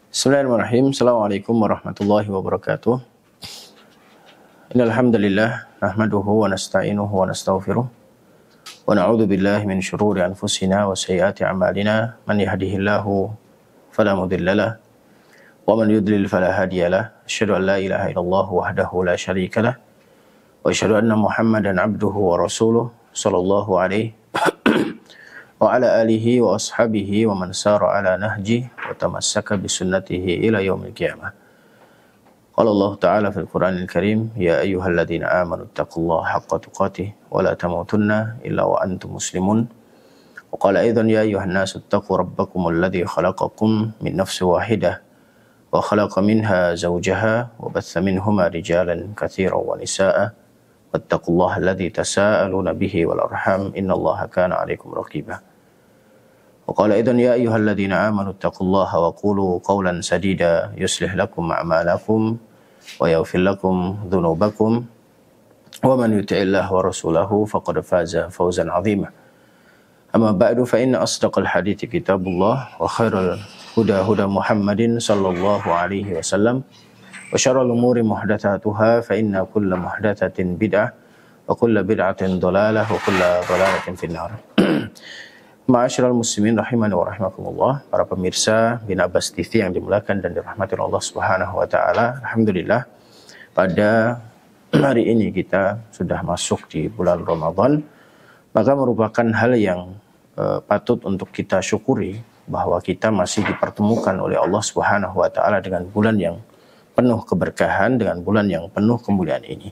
Bismillahirrahmanirrahim. Assalamualaikum warahmatullahi wabarakatuh. Innal hamdalillah nahmaduhu wa nasta'inuhu wa nastaghfiruh wa na'udzu billahi min shururi anfusina wa sayyiati a'malina. Man yahdihillahu fala mudhillalah wa man yudlil fala hadiyalah. Asyhadu an la ilaha illallah wahdahu la syarikalah wa asyhadu anna Muhammadan 'abduhu wa rasuluh sallallahu alaihi wa ala alihi wa ashabihi wa man sara ala nahji wa tamassaka bi sunnatihi ila yaumil qiyamah. Qala Allah Ta'ala fil Qur'anil Karim, ya ayyuhalladzina amanu taqullaha haqqa tuqatih wa la tamutunna illa wa antum muslimun. Wa qala aidan ya ayyuhan nasu taqu rabbakumul ladzi khalaqakum min nafsin wahidah wa khalaqa minha zawjaha wa batha minhuma rijalan katsiran wa nisaa'a wattaqullaha alladzi tasaaluna bihi wal arham innallaha kana 'alaikum raqiba. وقال أيضا يا أيها الذين آمنوا اتقوا الله وقولوا قولا سديدا يصلح لكم أعمالكم ويغفر لكم ذنوبكم ومن يطع الله ورسوله فقد فاز فوزا عظيما. أما بعد فإن أصدق الحديث كتاب الله وخير الهدى هدى محمد صلى الله عليه وسلم وشر الأمور محدثاتها فإن كل محدثة بدعة وكل بدعة ضلالة وكل ضلالة في النار. Ma'asyiral muslimin rahimani wa rahimakumullah, para pemirsa Bin Abbas TV yang dimuliakan dan dirahmati Allah Subhanahu wa taala. Alhamdulillah, pada hari ini kita sudah masuk di bulan Ramadan, maka merupakan hal yang patut untuk kita syukuri bahwa kita masih dipertemukan oleh Allah Subhanahu wa taala dengan bulan yang penuh keberkahan, dengan bulan yang penuh kemuliaan ini.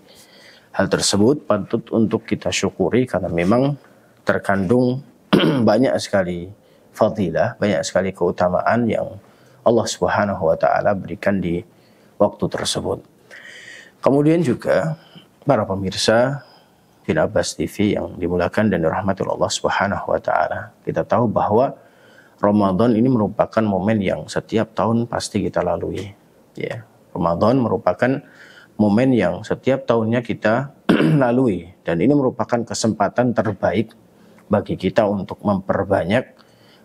Hal tersebut patut untuk kita syukuri karena memang terkandung banyak sekali fadilah, banyak sekali keutamaan yang Allah Subhanahu wa taala berikan di waktu tersebut. Kemudian juga para pemirsa Bin Abbas TV yang dimuliakan dan dirahmati Allah Subhanahu wa taala, kita tahu bahwa Ramadan ini merupakan momen yang setiap tahun pasti kita lalui. Ya, Ramadan merupakan momen yang setiap tahunnya kita lalui, dan ini merupakan kesempatan terbaik bagi kita untuk memperbanyak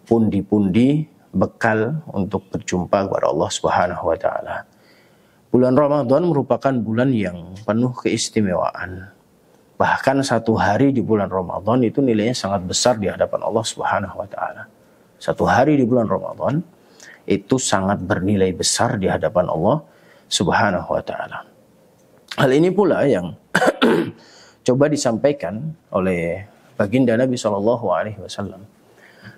pundi-pundi bekal untuk berjumpa kepada Allah Subhanahu wa taala. Bulan Ramadan merupakan bulan yang penuh keistimewaan. Bahkan satu hari di bulan Ramadan itu nilainya sangat besar di hadapan Allah Subhanahu wa taala. Satu hari di bulan Ramadan itu sangat bernilai besar di hadapan Allah Subhanahu wa taala. Hal ini pula yang coba disampaikan oleh baginda Nabi SAW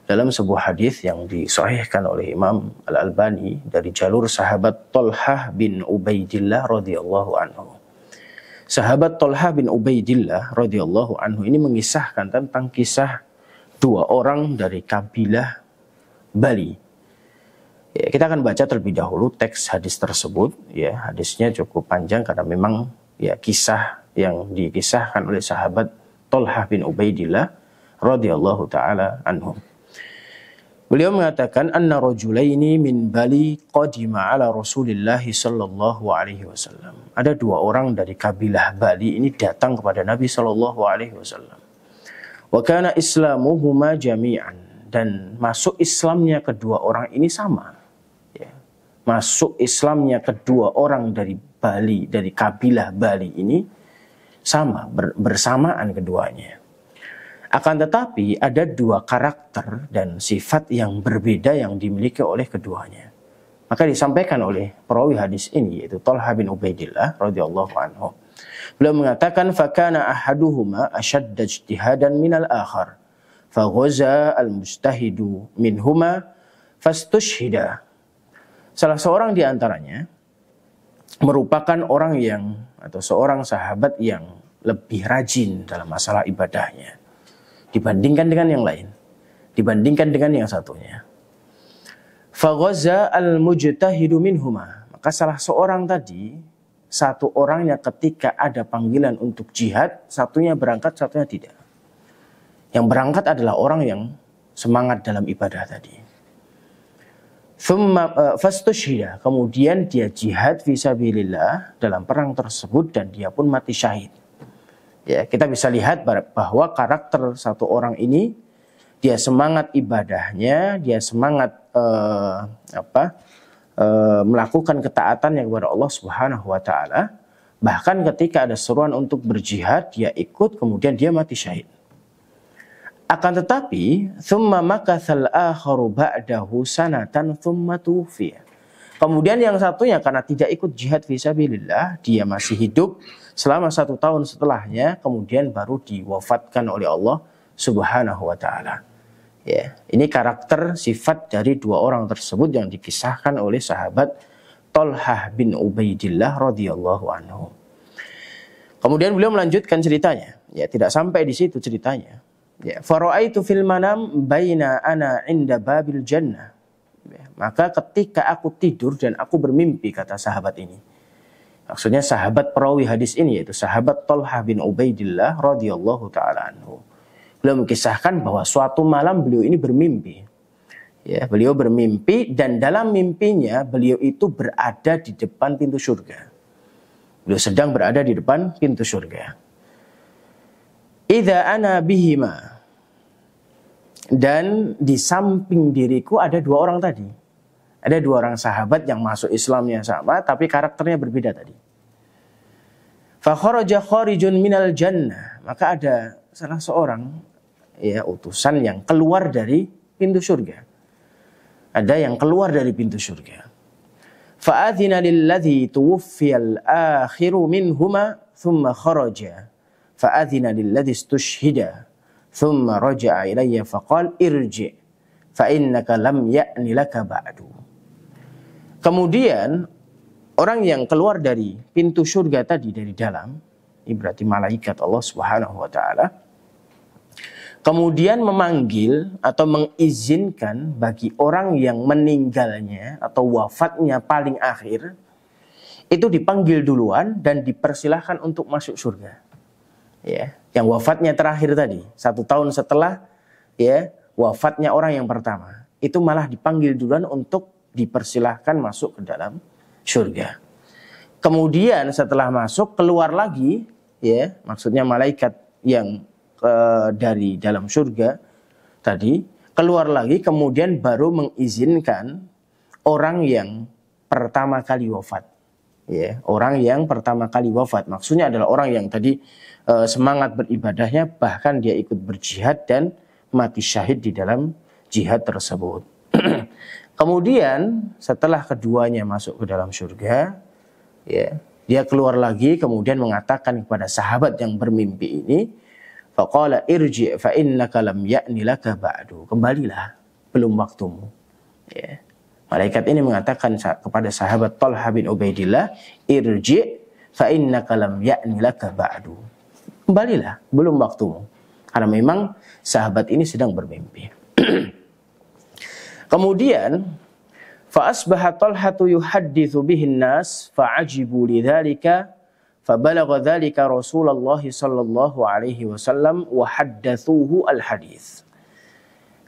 dalam sebuah hadis yang disahihkan oleh Imam Al-Albani dari jalur sahabat Thalhah bin Ubaidillah radhiyallahu anhu. Sahabat Thalhah bin Ubaidillah radhiyallahu anhu ini mengisahkan tentang kisah dua orang dari kabilah Bali. Ya, kita akan baca terlebih dahulu teks hadis tersebut. Ya, hadisnya cukup panjang karena memang ya kisah yang dikisahkan oleh sahabat Thalhah bin Ubaidillah radhiyallahu taala anhum. Beliau mengatakan anna rajulaini min Bali qadima ala Rasulillah sallallahu alaihi wasallam. Ada dua orang dari kabilah Bali ini datang kepada Nabi sallallahu alaihi wasallam. Wa kana islamuhuma jami'an, dan masuk Islamnya kedua orang ini sama. Ya. Masuk Islamnya kedua orang dari Bali, dari kabilah Bali ini sama, bersamaan keduanya. Akan tetapi ada dua karakter dan sifat yang berbeda yang dimiliki oleh keduanya. Maka disampaikan oleh perawi hadis ini, yaitu Thalhah bin Ubaidillah radhiyallahu anhu. Beliau mengatakan fakana ahaduhuma ashadda ijtihadan minal akhar faghaza al-mustahidu minhuma fastushhida. Salah seorang di antaranya merupakan orang yang atau seorang sahabat yang lebih rajin dalam masalah ibadahnya dibandingkan dengan yang lain, dibandingkan dengan yang satunya. Faghaza al-mujtahidu minhuma, maka salah seorang tadi, satu orangnya ketika ada panggilan untuk jihad, satunya berangkat, satunya tidak. Yang berangkat adalah orang yang semangat dalam ibadah tadi. Fastushhida, kemudian dia jihad fisabilillah dalam perang tersebut dan dia pun mati syahid. Ya, kita bisa lihat bahwa karakter satu orang ini, dia semangat ibadahnya, dia semangat melakukan ketaatannya kepada Allah Subhanahu wa taala. Bahkan ketika ada seruan untuk berjihad, dia ikut, kemudian dia mati syahid. Akan tetapi, thumma makathal akharu ba'dahu sanatan thumma tuwfiya. Kemudian yang satunya karena tidak ikut jihad fisabilillah, dia masih hidup selama 1 tahun setelahnya, kemudian baru diwafatkan oleh Allah Subhanahu wa taala. Ya, ini karakter sifat dari 2 orang tersebut yang dikisahkan oleh sahabat Thalhah bin Ubaidillah radhiyallahu anhu. Kemudian beliau melanjutkan ceritanya. Ya, tidak sampai di situ ceritanya. Ya, fara'aitu fil manam baina ana 'inda babil jannah. Ya, maka ketika aku tidur dan aku bermimpi, kata sahabat ini. Maksudnya sahabat perawi hadis ini, yaitu sahabat Thalhah bin Ubaidillah radhiyallahu taala anhu. Beliau mengisahkan bahwa suatu malam beliau ini bermimpi. Ya, beliau bermimpi dan dalam mimpinya beliau itu berada di depan pintu surga. Beliau sedang berada di depan pintu surga. Idza ana bihima. Dan di samping diriku ada 2 orang tadi. Ada 2 orang sahabat yang masuk Islamnya sama tapi karakternya berbeda tadi. Fa kharaja kharijun minal jannah. Maka ada salah seorang ya utusan yang keluar dari pintu surga. Ada yang keluar dari pintu surga. Fa'adhina lilladhi tuwuffiyal akhiru minhuma thumma kharaja. Fa'adhina lilladhi istushhida. Thumma raja'a ilayya faqal irji' fa'innaka lam ya'ni laka ba'du. Kemudian orang yang keluar dari pintu surga tadi dari dalam, ini berarti malaikat Allah Subhanahu wa taala, kemudian memanggil atau mengizinkan bagi orang yang meninggalnya atau wafatnya paling akhir itu dipanggil duluan dan dipersilahkan untuk masuk surga. Ya, yang wafatnya terakhir tadi 1 tahun setelah ya wafatnya orang yang pertama itu malah dipanggil duluan untuk dipersilahkan masuk ke dalam surga. Kemudian setelah masuk keluar lagi ya, maksudnya malaikat yang dari dalam surga tadi keluar lagi, kemudian baru mengizinkan orang yang pertama kali wafat. Ya, orang yang pertama kali wafat maksudnya adalah orang yang tadi semangat beribadahnya, bahkan dia ikut berjihad dan mati syahid di dalam jihad tersebut. Kemudian setelah keduanya masuk ke dalam surga, ya, dia keluar lagi kemudian mengatakan kepada sahabat yang bermimpi ini, faqala irji' fa innaka lam ya'ni laka ba'du. Kembalilah, belum waktumu. Ya. Malaikat ini mengatakan kepada sahabat Thalhah bin Ubaidillah, irji' fa innaka lam ya'ni laka ba'du. Kembalilah, belum waktumu. Karena memang sahabat ini sedang bermimpi. Kemudian fa asbaha Thalhatu yuhadditsu bihin nas fa'ajibu lidzalika fabalagha dzalika Rasulullah sallallahu alaihi wasallam wa haddatsuhu al-hadits.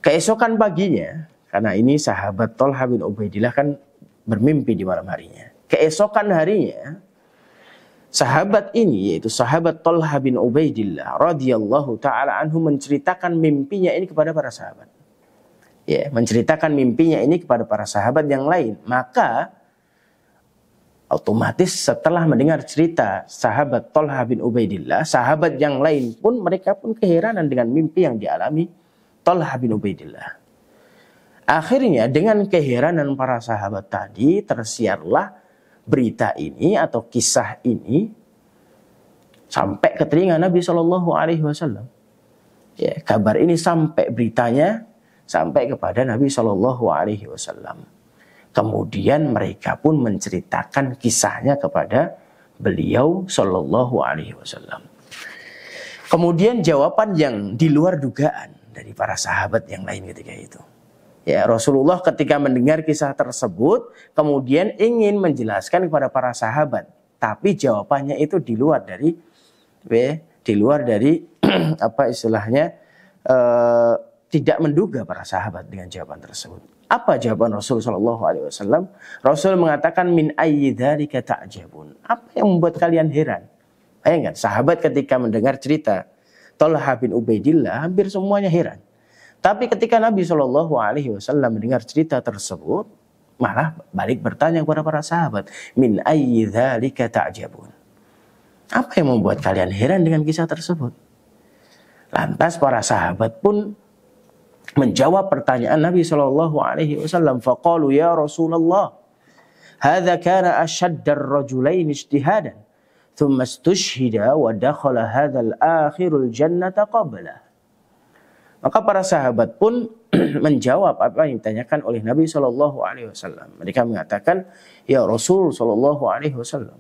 Keesokan paginya, karena ini sahabat Thalhah bin Ubaidillah kan bermimpi di malam harinya. Keesokan harinya sahabat ini yaitu sahabat Thalhah bin Ubaidillah radhiyallahu taala anhu menceritakan mimpinya ini kepada para sahabat. Ya, menceritakan mimpinya ini kepada para sahabat yang lain. Maka otomatis setelah mendengar cerita sahabat Thalhah bin Ubaidillah, sahabat yang lain pun mereka pun keheranan dengan mimpi yang dialami Thalhah bin Ubaidillah. Akhirnya dengan keheranan para sahabat tadi tersiarlah berita ini atau kisah ini sampai ke telinga Nabi Shallallahu Alaihi Wasallam. Ya, kabar ini sampai beritanya sampai kepada Nabi Shallallahu Alaihi Wasallam. Kemudian mereka pun menceritakan kisahnya kepada beliau Shallallahu Alaihi Wasallam. Kemudian jawaban yang di luar dugaan dari para sahabat yang lain ketika itu. Ya, Rasulullah ketika mendengar kisah tersebut kemudian ingin menjelaskan kepada para sahabat, tapi jawabannya itu di luar dari apa istilahnya tidak menduga para sahabat dengan jawaban tersebut. Apa jawaban Rasul sallallahu alaihi wasallam? Rasul mengatakan min ayyi dzalika ta'jabun. Apa yang membuat kalian heran? Bayangkan sahabat ketika mendengar cerita Thalhah bin Ubaidillah hampir semuanya heran. Tapi ketika Nabi Shallallahu Alaihi Wasallam mendengar cerita tersebut, malah balik bertanya kepada para sahabat, min ayyi dzalika ta'jabun. Apa yang membuat kalian heran dengan kisah tersebut? Lantas para sahabat pun menjawab pertanyaan Nabi sallallahu alaihi wasallam, faqalu ya Rasulullah, hadza kana ashaddar rajulain ijtihadan, thumma istushhida wa dakhala hadzal akhirul jannata qabla. Maka para sahabat pun menjawab apa yang ditanyakan oleh Nabi sallallahu alaihi wasallam. Mereka mengatakan, ya Rasul sallallahu alaihi wasallam,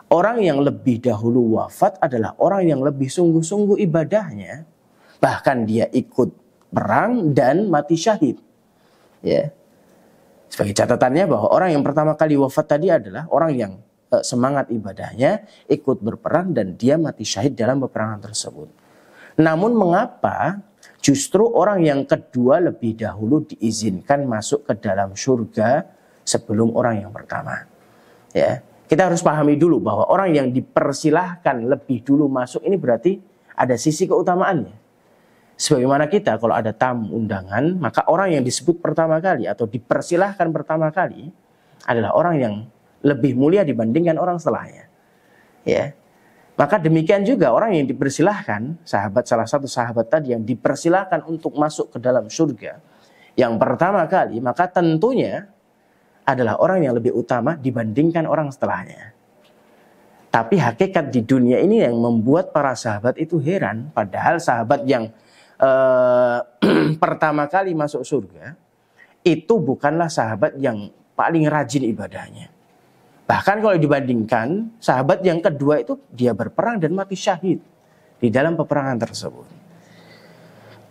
orang yang lebih dahulu wafat adalah orang yang lebih sungguh-sungguh ibadahnya, bahkan dia ikut perang dan mati syahid. Ya. Sebagai catatannya bahwa orang yang pertama kali wafat tadi adalah orang yang semangat ibadahnya, ikut berperang dan dia mati syahid dalam peperangan tersebut. Namun mengapa justru orang yang kedua lebih dahulu diizinkan masuk ke dalam surga sebelum orang yang pertama? Ya. Kita harus pahami dulu bahwa orang yang dipersilahkan lebih dulu masuk ini berarti ada sisi keutamaannya. Sebagaimana kita kalau ada tamu undangan, maka orang yang disebut pertama kali atau dipersilahkan pertama kali adalah orang yang lebih mulia dibandingkan orang setelahnya. Ya. Maka demikian juga orang yang dipersilahkan, salah satu sahabat tadi yang dipersilahkan untuk masuk ke dalam surga yang pertama kali, maka tentunya adalah orang yang lebih utama dibandingkan orang setelahnya. Tapi hakikat di dunia ini yang membuat para sahabat itu heran, padahal sahabat yang pertama kali masuk surga itu bukanlah sahabat yang paling rajin ibadahnya. Bahkan kalau dibandingkan, sahabat yang kedua itu dia berperang dan mati syahid di dalam peperangan tersebut.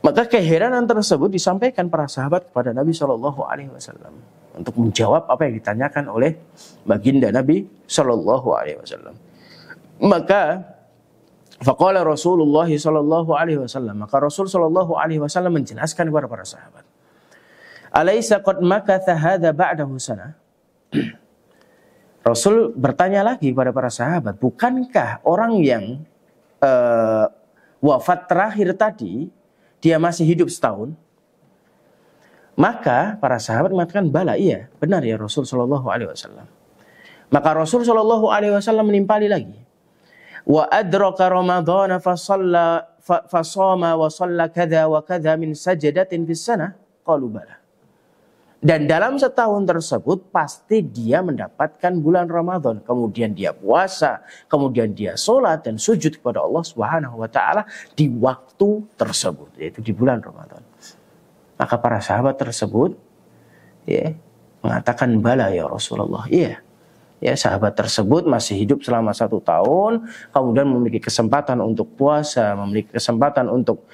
Maka keheranan tersebut disampaikan para sahabat kepada Nabi Shallallahu Alaihi Wasallam untuk menjawab apa yang ditanyakan oleh baginda Nabi Shallallahu Alaihi Wasallam. Maka faqala Rasulullah Shallallahu Alaihi Wasallam, maka Rasul Shallallahu Alaihi Wasallam menjelaskan kepada para sahabat, alaisa qad makatha hadza ba'dahu sana. Rasul bertanya lagi kepada para sahabat, bukankah orang yang wafat terakhir tadi dia masih hidup setahun? Maka para sahabat mengatakan, bala, iya, benar ya Rasul Shallallahu Alaihi Wasallam. Maka Rasul Shallallahu Alaihi Wasallam menimpali lagi, wa adraka Ramadhana fasama wa shalla kadza wa kadza min sajadatin fis sana, qalu bala. Dan dalam setahun tersebut pasti dia mendapatkan bulan Ramadan, kemudian dia puasa, kemudian dia sholat dan sujud kepada Allah Subhanahu wa taala di waktu tersebut, yaitu di bulan Ramadan. Maka para sahabat tersebut ya mengatakan, bala ya Rasulullah, iya. Ya, sahabat tersebut masih hidup selama 1 tahun, kemudian memiliki kesempatan untuk puasa, memiliki kesempatan untuk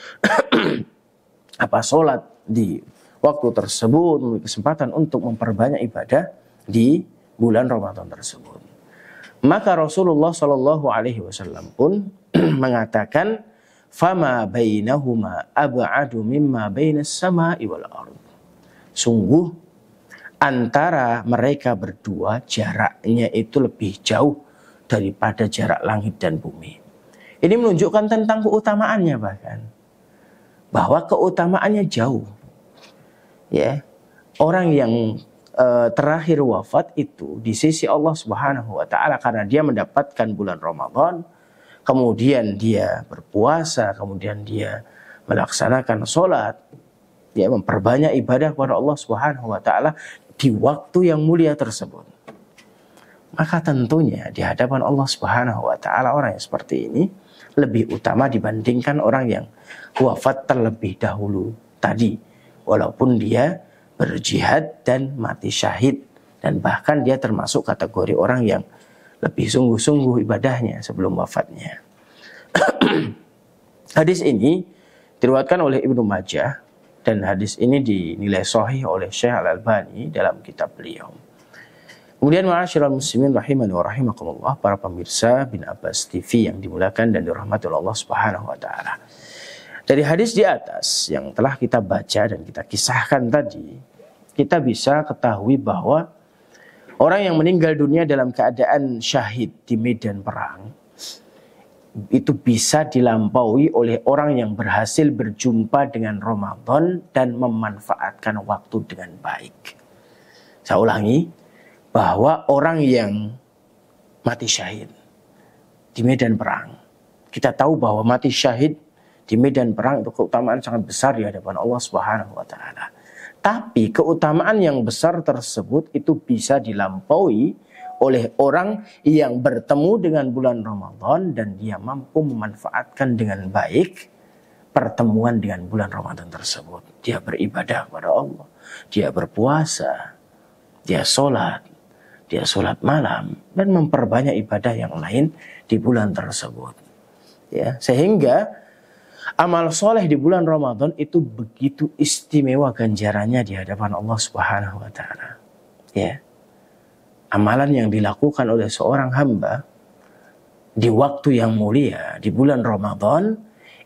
sholat di waktu tersebut, memiliki kesempatan untuk memperbanyak ibadah di bulan Ramadan tersebut. Maka Rasulullah Shallallahu Alaihi Wasallam pun mengatakan, fama bainahuma ab'adu mimma bainas sama'i wal ardh. Sungguh antara mereka berdua jaraknya itu lebih jauh daripada jarak langit dan bumi. Ini menunjukkan tentang keutamaannya, bahkan bahwa keutamaannya jauh. Ya, orang yang terakhir wafat itu di sisi Allah Subhanahu wa taala karena dia mendapatkan bulan Ramadan, kemudian dia berpuasa, kemudian dia melaksanakan sholat, dia memperbanyak ibadah kepada Allah Subhanahu wa taala di waktu yang mulia tersebut. Maka tentunya di hadapan Allah Subhanahu wa taala orang yang seperti ini lebih utama dibandingkan orang yang wafat terlebih dahulu tadi, walaupun dia berjihad dan mati syahid, dan bahkan dia termasuk kategori orang yang lebih sungguh-sungguh ibadahnya sebelum wafatnya. Hadis ini diriwayatkan oleh Ibnu Majah, dan hadis ini dinilai sahih oleh Syekh Al-Albani dalam kitab beliau. Kemudian ma'asyiral muslimin rahimani wa rahimakumullah, para pemirsa Bin Abbas TV yang dimuliakan dan dirahmati Allah Subhanahu wa taala. Dari hadis di atas yang telah kita baca dan kita kisahkan tadi, kita bisa ketahui bahwa orang yang meninggal dunia dalam keadaan syahid di medan perang itu bisa dilampaui oleh orang yang berhasil berjumpa dengan Ramadan dan memanfaatkan waktu dengan baik. Saya ulangi, bahwa orang yang mati syahid di medan perang, kita tahu bahwa mati syahid di medan perang itu keutamaan sangat besar di hadapan Allah Subhanahu wa taala. Tapi keutamaan yang besar tersebut itu bisa dilampaui oleh orang yang bertemu dengan bulan Ramadan dan dia mampu memanfaatkan dengan baik pertemuan dengan bulan Ramadan tersebut. Dia beribadah kepada Allah, dia berpuasa, dia sholat malam, dan memperbanyak ibadah yang lain di bulan tersebut. Ya, sehingga amal soleh di bulan Ramadan itu begitu istimewa ganjarannya di hadapan Allah Subhanahu wa taala. Ya. Amalan yang dilakukan oleh seorang hamba di waktu yang mulia di bulan Ramadan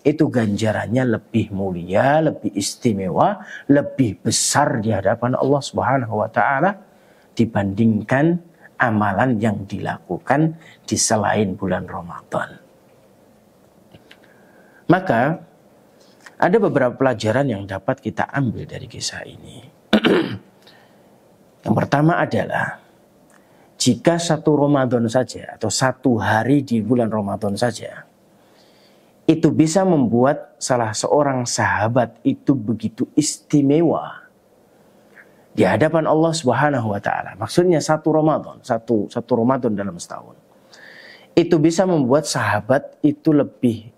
itu ganjarannya lebih mulia, lebih istimewa, lebih besar di hadapan Allah Subhanahu wa taala dibandingkan amalan yang dilakukan di selain bulan Ramadan. Maka ada beberapa pelajaran yang dapat kita ambil dari kisah ini. Yang pertama adalah jika satu Ramadan saja atau satu hari di bulan Ramadan saja itu bisa membuat salah seorang sahabat itu begitu istimewa di hadapan Allah Subhanahu wa taala. Maksudnya satu Ramadan dalam setahun. Itu bisa membuat sahabat itu lebih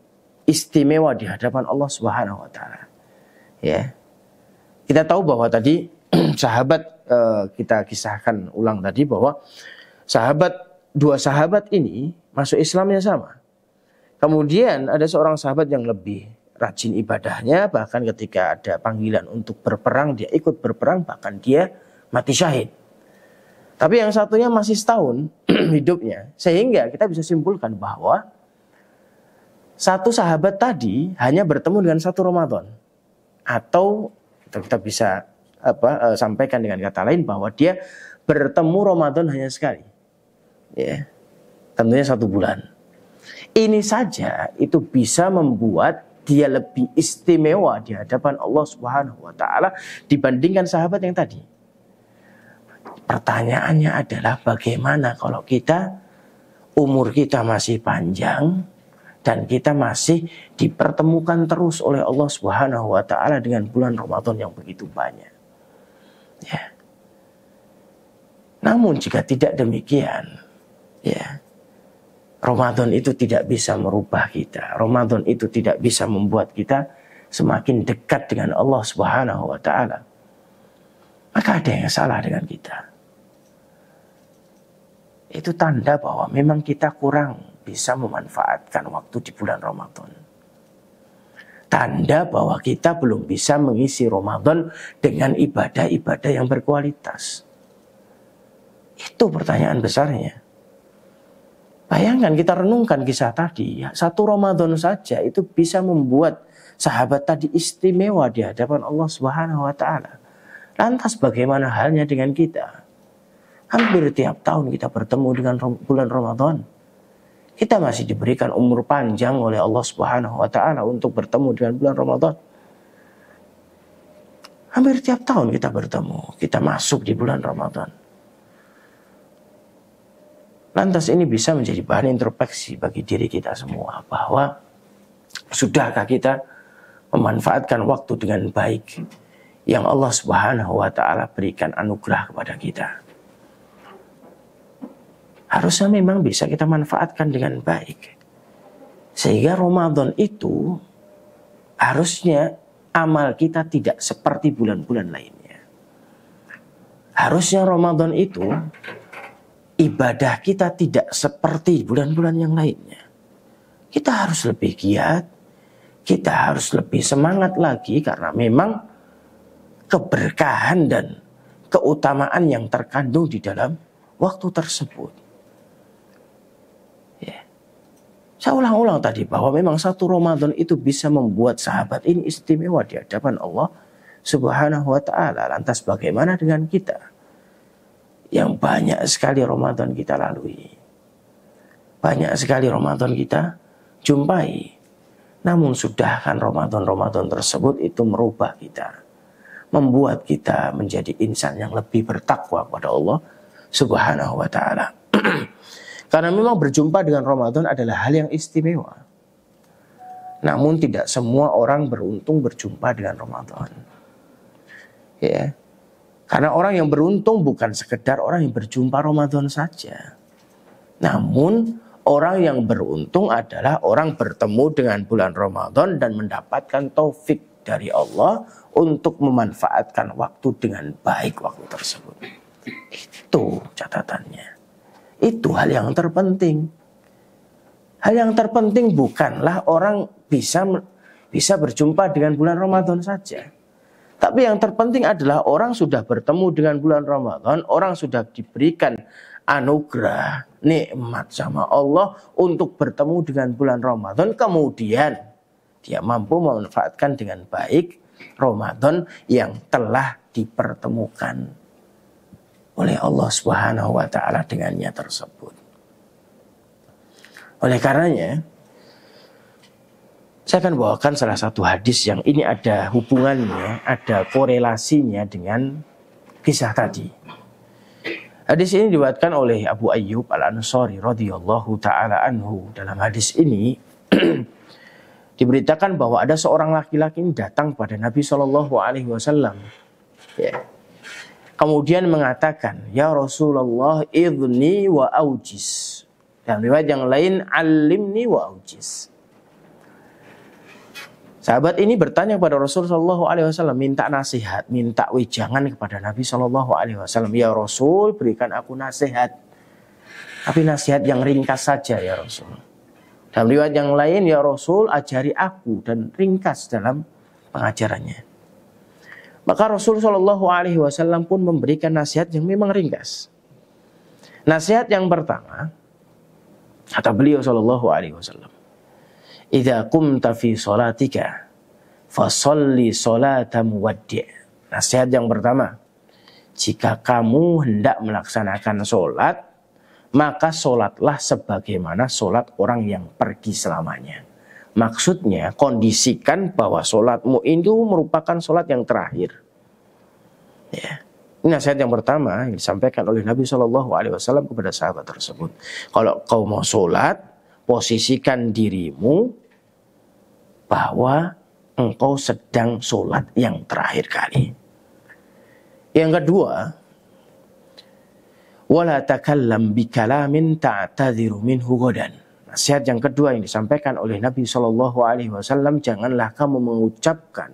istimewa di hadapan Allah Subhanahu wa taala. Ya. Kita tahu bahwa tadi sahabat kita kisahkan ulang tadi bahwa dua sahabat ini masuk Islamnya sama. Kemudian ada seorang sahabat yang lebih rajin ibadahnya, bahkan ketika ada panggilan untuk berperang dia ikut berperang, bahkan dia mati syahid. Tapi yang satunya masih setahun hidupnya, sehingga kita bisa simpulkan bahwa satu sahabat tadi hanya bertemu dengan satu Ramadan, atau kita bisa sampaikan dengan kata lain bahwa dia bertemu Ramadan hanya sekali, ya, tentunya 1 bulan. Ini saja itu bisa membuat dia lebih istimewa di hadapan Allah Subhanahu wa taala dibandingkan sahabat yang tadi. Pertanyaannya adalah bagaimana kalau umur kita masih panjang dan kita masih dipertemukan terus oleh Allah Subhanahu wa taala dengan bulan Ramadan yang begitu banyak. Ya. Namun jika tidak demikian, ya, Ramadan itu tidak bisa merubah kita. Ramadan itu tidak bisa membuat kita semakin dekat dengan Allah Subhanahu wa taala. Maka ada yang salah dengan kita. Itu tanda bahwa memang kita kurang bisa memanfaatkan waktu di bulan Ramadan. Tanda bahwa kita belum bisa mengisi Ramadan dengan ibadah-ibadah yang berkualitas. Itu pertanyaan besarnya. Bayangkan, kita renungkan kisah tadi, ya, 1 Ramadan saja itu bisa membuat sahabat tadi istimewa di hadapan Allah Subhanahu wa taala. Lantas bagaimana halnya dengan kita? Hampir tiap tahun kita bertemu dengan bulan Ramadan. Kita masih diberikan umur panjang oleh Allah Subhanahu wa taala untuk bertemu dengan bulan Ramadan. Hampir tiap tahun kita bertemu, kita masuk di bulan Ramadan. Lantas ini bisa menjadi bahan introspeksi bagi diri kita semua, bahwa sudahkah kita memanfaatkan waktu dengan baik yang Allah Subhanahu wa taala berikan anugerah kepada kita. Harusnya memang bisa kita manfaatkan dengan baik. Sehingga Ramadan itu harusnya amal kita tidak seperti bulan-bulan lainnya. Harusnya Ramadan itu ibadah kita tidak seperti bulan-bulan yang lainnya. Kita harus lebih giat, kita harus lebih semangat lagi, karena memang keberkahan dan keutamaan yang terkandung di dalam waktu tersebut. Ya. Saya ulang-ulang tadi bahwa memang 1 Ramadan itu bisa membuat sahabat ini istimewa di hadapan Allah Subhanahu wa taala. Lantas bagaimana dengan kita? Yang banyak sekali Ramadan kita lalui, banyak sekali Ramadan kita jumpai. Namun sudahkan Ramadan tersebut itu merubah kita, membuat kita menjadi insan yang lebih bertakwa kepada Allah Subhanahu wa taala. Karena memang berjumpa dengan Ramadan adalah hal yang istimewa. Namun tidak semua orang beruntung berjumpa dengan Ramadan. Ya. Karena orang yang beruntung bukan sekedar orang yang berjumpa Ramadan saja. Namun orang yang beruntung adalah orang bertemu dengan bulan Ramadan dan mendapatkan taufik dari Allah untuk memanfaatkan waktu dengan baik waktu tersebut. Itu catatannya. Itu hal yang terpenting. Hal yang terpenting bukanlah orang bisa berjumpa dengan bulan Ramadan saja. Tapi yang terpenting adalah orang sudah bertemu dengan bulan Ramadan, orang sudah diberikan anugerah, nikmat sama Allah untuk bertemu dengan bulan Ramadan, kemudian dia mampu memanfaatkan dengan baik Ramadan yang telah dipertemukan oleh Allah Subhanahu wa taala dengannya tersebut. Oleh karenanya, saya akan bawakan salah satu hadis yang ini ada hubungannya, ada korelasinya dengan kisah tadi. Hadis ini diriwayatkan oleh Abu Ayyub Al-Ansari radhiyallahu taala anhu. Dalam hadis ini diberitakan bahwa ada seorang laki-laki yang datang pada Nabi SAW. Ya. Kemudian mengatakan, "Ya Rasulullah, idhni wa aujiz." Dan riwayat yang lain, "Alimni wa aujiz." Sahabat ini bertanya kepada Rasulullah SAW, minta nasihat, minta wejangan kepada Nabi SAW. "Ya Rasul, berikan aku nasihat. Tapi nasihat yang ringkas saja ya Rasul." Dalam riwayat yang lain, "Ya Rasul, ajari aku," dan ringkas dalam pengajarannya. Maka Rasulullah SAW pun memberikan nasihat yang memang ringkas. Nasihat yang pertama, kata beliau SAW, "Idza qumta fi sholatika fasalli sholata muwaddi'." Nasihat yang pertama, jika kamu hendak melaksanakan sholat, maka sholatlah sebagaimana sholat orang yang pergi selamanya. Maksudnya, kondisikan bahwa sholatmu itu merupakan sholat yang terakhir. Ya. Ini nasihat yang pertama yang disampaikan oleh Nabi SAW kepada sahabat tersebut. Kalau kau mau sholat, posisikan dirimu bahwa engkau sedang sholat yang terakhir kali. Yang kedua, wala takallam bikalamin ta'tadhiru minhu ghadan. Nasihat yang kedua yang disampaikan oleh Nabi SAW, janganlah kamu mengucapkan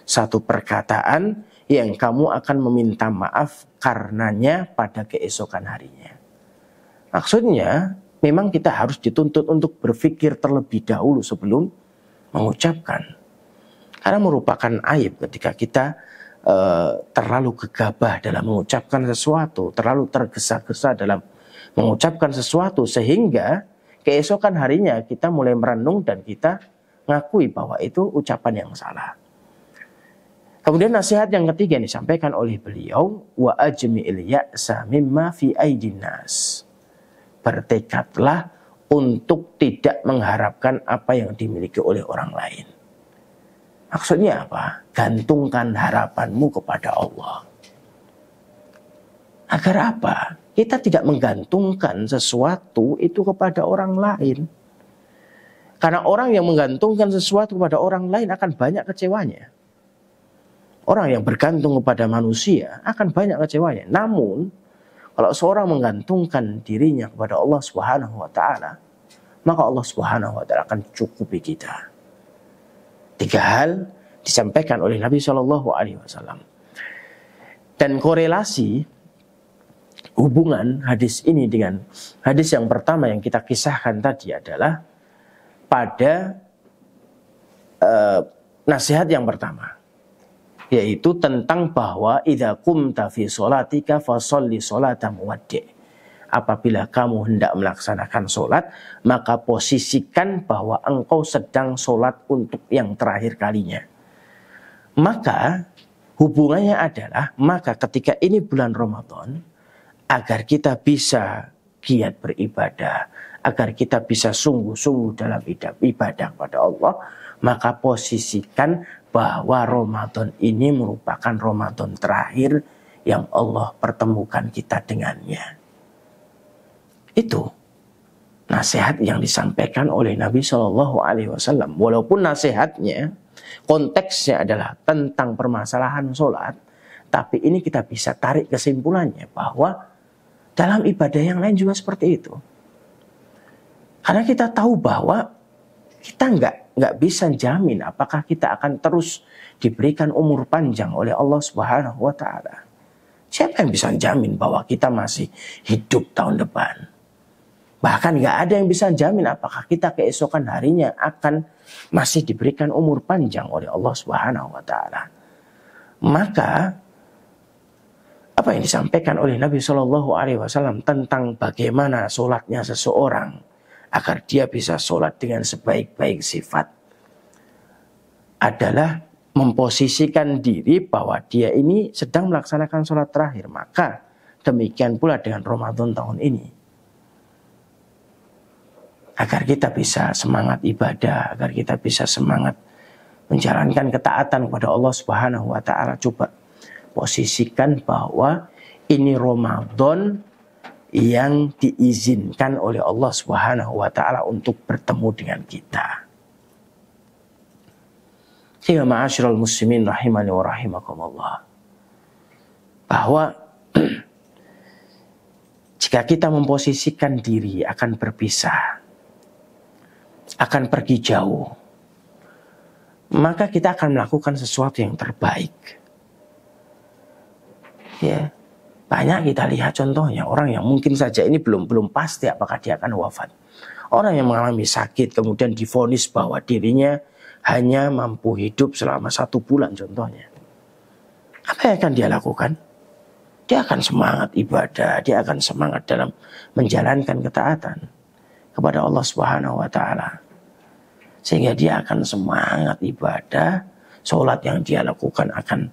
satu perkataan yang kamu akan meminta maaf karenanya pada keesokan harinya. Maksudnya, memang kita harus dituntut untuk berpikir terlebih dahulu sebelum mengucapkan. Karena merupakan aib ketika kita terlalu gegabah dalam mengucapkan sesuatu, terlalu tergesa-gesa dalam mengucapkan sesuatu, sehingga keesokan harinya kita mulai merenung dan kita ngakui bahwa itu ucapan yang salah. Kemudian nasihat yang ketiga yang disampaikan oleh beliau, wa ajmi'il ya'sa mimma fi aidin nas. Bertekadlah untuk tidak mengharapkan apa yang dimiliki oleh orang lain. Maksudnya apa? Gantungkan harapanmu kepada Allah. Agar apa? Kita tidak menggantungkan sesuatu itu kepada orang lain. Karena orang yang menggantungkan sesuatu kepada orang lain akan banyak kecewanya. Orang yang bergantung kepada manusia akan banyak kecewanya. Namun, kalau seorang menggantungkan dirinya kepada Allah Subhanahu wa taala, maka Allah Subhanahu wa taala akan cukupi kita. 3 hal disampaikan oleh Nabi SAW. Dan korelasi hubungan hadis ini dengan hadis yang pertama yang kita kisahkan tadi adalah pada nasihat yang pertama, yaitu tentang bahwa idza qumta fi sholatika fasholli sholata muwaddi'. Apabila kamu hendak melaksanakan sholat, maka posisikan bahwa engkau sedang sholat untuk yang terakhir kalinya. Maka hubungannya adalah, maka ketika ini bulan Ramadan, agar kita bisa giat beribadah, agar kita bisa sungguh-sungguh dalam ibadah kepada Allah, maka posisikan bahwa Ramadan ini merupakan Ramadan terakhir yang Allah pertemukan kita dengannya. Itu nasihat yang disampaikan oleh Nabi SAW. Walaupun nasihatnya konteksnya adalah tentang permasalahan sholat, tapi ini kita bisa tarik kesimpulannya bahwa dalam ibadah yang lain juga seperti itu. Karena kita tahu bahwa kita nggak bisa jamin apakah kita akan terus diberikan umur panjang oleh Allah Subhanahu wa Ta'ala. Siapa yang bisa jamin bahwa kita masih hidup tahun depan? Bahkan nggak ada yang bisa jamin apakah kita keesokan harinya akan masih diberikan umur panjang oleh Allah Subhanahu wa Ta'ala. Maka apa yang disampaikan oleh Nabi SAW tentang bagaimana sholatnya seseorang agar dia bisa sholat dengan sebaik-baik sifat adalah memposisikan diri bahwa dia ini sedang melaksanakan sholat terakhir. Maka demikian pula dengan Ramadan tahun ini. Agar kita bisa semangat ibadah, agar kita bisa semangat menjalankan ketaatan kepada Allah Subhanahu wa Ta'ala. Coba posisikan bahwa ini Ramadan yang diizinkan oleh Allah Subhanahu wa Ta'ala untuk bertemu dengan kita. Ya ma'asyiral muslimin rahimani wa rahimakumullah. Bahwa jika kita memposisikan diri akan berpisah, akan pergi jauh, maka kita akan melakukan sesuatu yang terbaik. Ya, banyak kita lihat contohnya orang yang mungkin saja ini belum pasti apakah dia akan wafat. Orang yang mengalami sakit kemudian divonis bahwa dirinya hanya mampu hidup selama 1 bulan contohnya. Apa yang akan dia lakukan? Dia akan semangat ibadah, dia akan semangat dalam menjalankan ketaatan kepada Allah Subhanahu wa Ta'ala. Sehingga dia akan semangat ibadah, sholat yang dia lakukan akan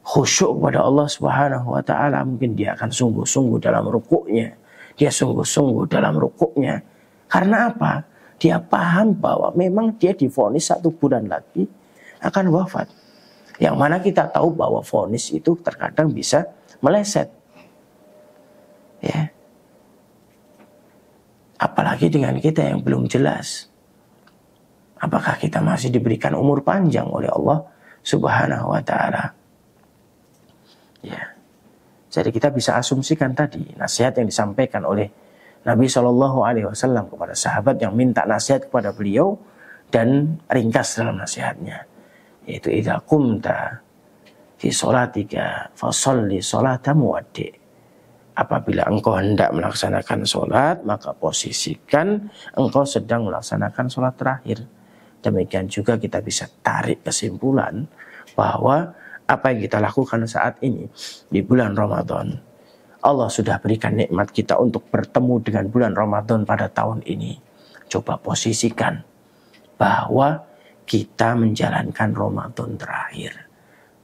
khusyuk kepada Allah Subhanahu wa Ta'ala. Mungkin dia akan sungguh-sungguh dalam rukuknya, dia sungguh-sungguh dalam rukuknya. Karena apa? Dia paham bahwa memang dia divonis 1 bulan lagi akan wafat. Yang mana kita tahu bahwa vonis itu terkadang bisa meleset. Ya. Apalagi dengan kita yang belum jelas. Apakah kita masih diberikan umur panjang oleh Allah Subhanahu wa Ta'ala. Ya. Jadi kita bisa asumsikan tadi nasihat yang disampaikan oleh Nabi SAW kepada sahabat yang minta nasihat kepada beliau, dan ringkas dalam nasihatnya, yaitu idza qumta fi sholatika fasholli sholata muwaddi. Apabila engkau hendak melaksanakan sholat, maka posisikan engkau sedang melaksanakan sholat terakhir. Demikian juga kita bisa tarik kesimpulan bahwa apa yang kita lakukan saat ini di bulan Ramadan, Allah sudah berikan nikmat kita untuk bertemu dengan bulan Ramadan pada tahun ini. Coba posisikan bahwa kita menjalankan Ramadan terakhir.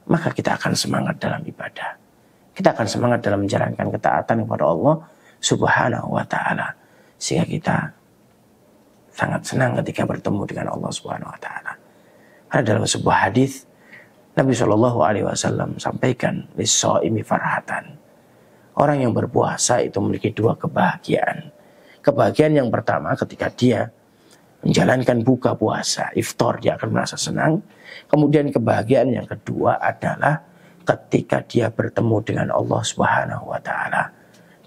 Maka kita akan semangat dalam ibadah. Kita akan semangat dalam menjalankan ketaatan kepada Allah Subhanahu wa Ta'ala. Sehingga kita sangat senang ketika bertemu dengan Allah Subhanahu wa Ta'ala. Karena dalam sebuah hadis Nabi SAW sampaikan, lis-shaimi farhatan. Orang yang berpuasa itu memiliki 2 kebahagiaan. Kebahagiaan yang pertama ketika dia menjalankan buka puasa, iftar, dia akan merasa senang. Kemudian kebahagiaan yang kedua adalah ketika dia bertemu dengan Allah Subhanahu wa Ta'ala.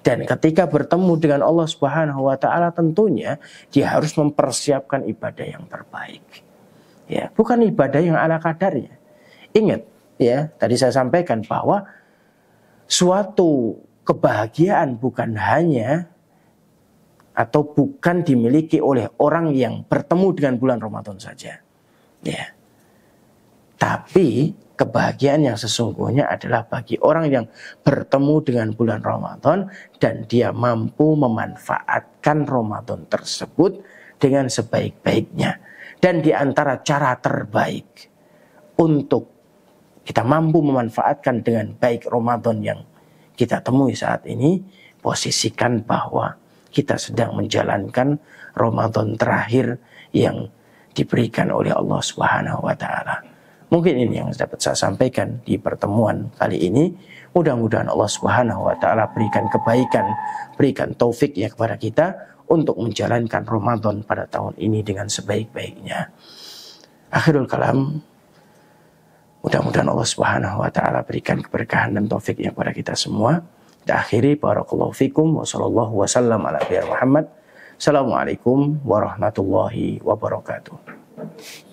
Dan ketika bertemu dengan Allah Subhanahu wa Ta'ala, tentunya dia harus mempersiapkan ibadah yang terbaik. Ya, bukan ibadah yang ala kadarnya. Ingat, ya, tadi saya sampaikan bahwa suatu kebahagiaan bukan hanya atau bukan dimiliki oleh orang yang bertemu dengan bulan Ramadan saja. Ya. Tapi kebahagiaan yang sesungguhnya adalah bagi orang yang bertemu dengan bulan Ramadan dan dia mampu memanfaatkan Ramadan tersebut dengan sebaik-baiknya. Dan di antara cara terbaik untuk kita mampu memanfaatkan dengan baik Ramadan yang kita temui saat ini, posisikan bahwa kita sedang menjalankan Ramadan terakhir yang diberikan oleh Allah Subhanahu wa Ta'ala. Mungkin ini yang dapat saya sampaikan di pertemuan kali ini. Mudah-mudahan Allah Subhanahu wa taala berikan kebaikan, berikan taufiknya kepada kita untuk menjalankan Ramadan pada tahun ini dengan sebaik-baiknya. Akhirul kalam, mudah-mudahan Allah Subhanahu wa taala berikan keberkahan dan taufiknya kepada kita semua. Kita akhiri, barakallahu fikum wa sallallahu wasallam ala nabiyina Muhammad. Assalamualaikum warahmatullahi wabarakatuh.